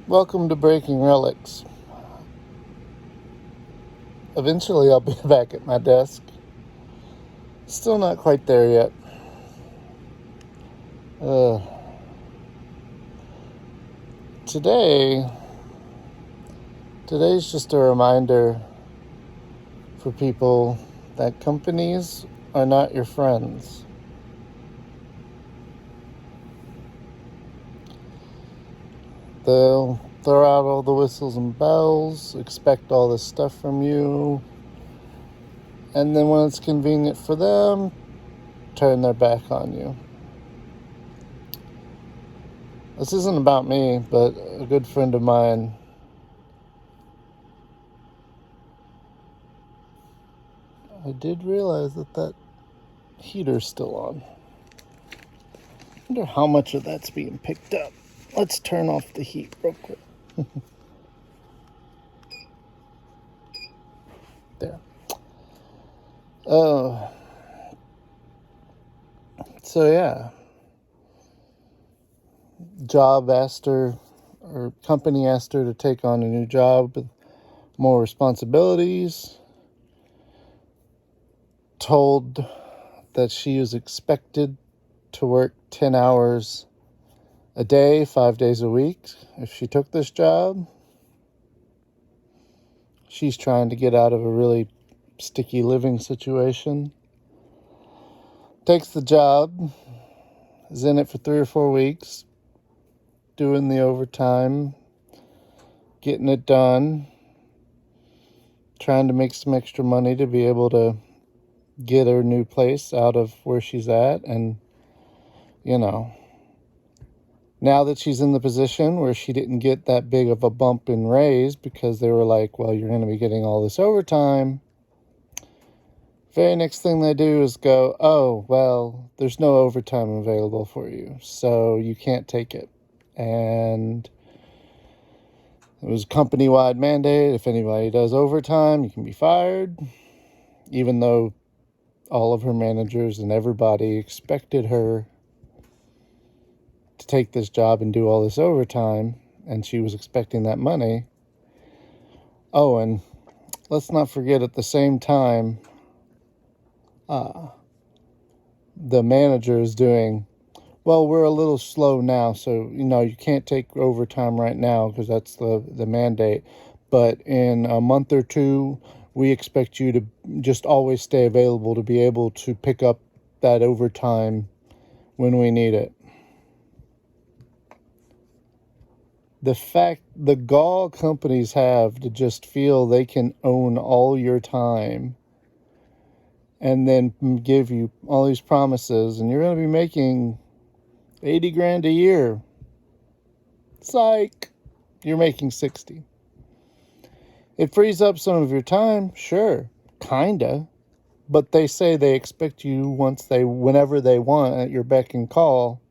Welcome to Breaking Relics. Eventually, I'll be back at my desk. Still not quite there yet. Uh, today's just a reminder for people that companies are not your friends. They'll throw out all the whistles and bells, expect all this stuff from you, and then when it's convenient for them, turn their back on you. This isn't about me, but a good friend of mine, I did realize that heater's still on. I wonder how much of that's being picked up. Let's turn off the heat real quick. There. Oh. So yeah. Job asked her, or company asked her to take on a new job with more responsibilities. Told that she was expected to work 10 hours a day, 5 days a week if she took this job. She's trying to get out of a really sticky living situation. Takes the job, is in it for 3 or 4 weeks, doing the overtime, getting it done, trying to make some extra money to be able to get her new place out of where she's at. And, now that she's in the position where she didn't get that big of a bump in raise because they were like, well, you're going to be getting all this overtime. Very next thing they do is go, oh, well, there's no overtime available for you, so you can't take it. And it was a company-wide mandate. If anybody does overtime, you can be fired, even though all of her managers and everybody expected her to take this job and do all this overtime, and she was expecting that money. Oh, and let's not forget at the same time, the manager is doing, well, we're a little slow now, so, you can't take overtime right now because that's the mandate. But in a month or two, we expect you to just always stay available to be able to pick up that overtime when we need it. The gall companies have to just feel they can own all your time and then give you all these promises, and you're going to be making 80 grand a year. Psych. You're making 60. It frees up some of your time, sure, kinda, but they say they expect you whenever they want at your beck and call.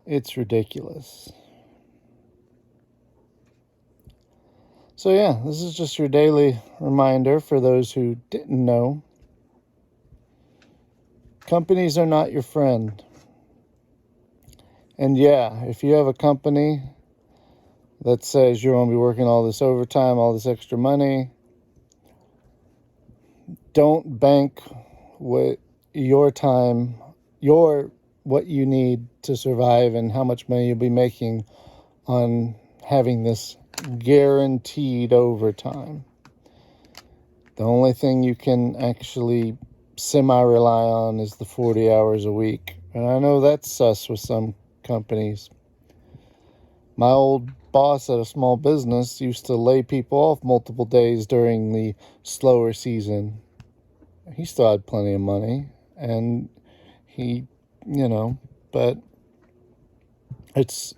It's ridiculous. So yeah, this is just your daily reminder for those who didn't know. Companies are not your friend. And yeah, if you have a company that says you're going to be working all this overtime, all this extra money, don't bank what your time, what you need to survive and how much money you'll be making on having this guaranteed overtime. The only thing you can actually semi-rely on is the 40 hours a week. And I know that's sus with some companies. My old boss at a small business used to lay people off multiple days during the slower season. He still had plenty of money, and he, but it's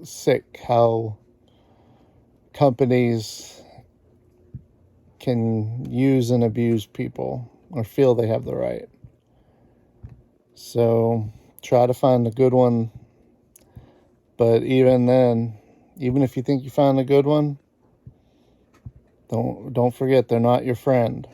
sick how companies can use and abuse people or feel they have the right. So try to find a good one. But even then, even if you think you found a good one, don't forget they're not your friend.